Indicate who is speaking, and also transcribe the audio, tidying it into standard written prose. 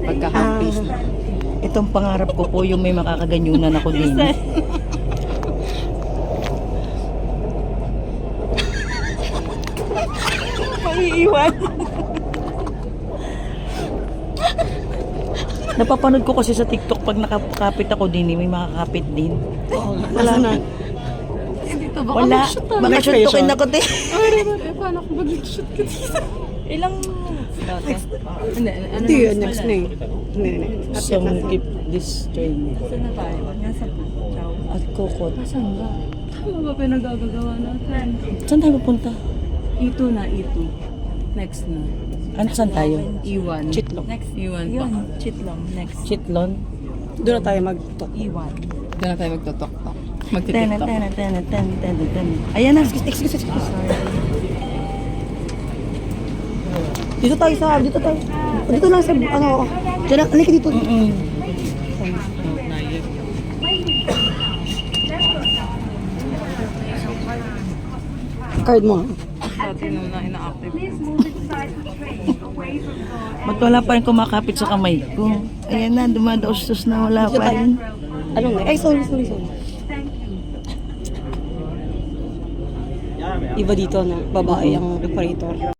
Speaker 1: pagka-half-face na.
Speaker 2: Itong pangarap ko po yung may makakaganyunan ako din.
Speaker 1: Maiiwan.
Speaker 2: Napapanood ko kasi sa TikTok pag nakakapit ako din, may makakapit din.
Speaker 3: Wala na.
Speaker 1: Dito baka
Speaker 2: Wala.
Speaker 1: mag-shoot
Speaker 2: Baka suntukin ako din.
Speaker 1: paano kung mag-shoot ka dito?
Speaker 2: Ilang...
Speaker 1: Hindi,
Speaker 3: Hindi yun, next na eh. Hindi.
Speaker 2: Some keep this train.
Speaker 1: Saan na tayo? Nasa Chow.
Speaker 2: At Kokot.
Speaker 1: Saan ba? Tama ba pinagagagawa natin?
Speaker 2: Saan tayo pupunta?
Speaker 1: E2 na, E2. Next na.
Speaker 2: Ano, saan tayo?
Speaker 1: E1.
Speaker 3: Chitlog.
Speaker 1: Next E1 pa.
Speaker 2: Chitlon. Next. Chitlon?
Speaker 3: Doon na tayo mag-talk.
Speaker 1: E1. Doon na tayo magtotok-tok.
Speaker 2: Tena,
Speaker 1: Magtitiktok.
Speaker 2: tena, tena, tena, tena, tena. Ayan na. Excuse.
Speaker 3: Dito tayo sa, dito tayo. Dito lang sa, ano, dyan lang, halika dito. Card mo.
Speaker 1: Dati nung na ina-active.
Speaker 2: Ba't wala pa rin kumakapit sa kamay ko? Ayan na, dumadaustos na wala pa rin.
Speaker 3: Anong, ay, sorry. Iba dito na, babae ang operator.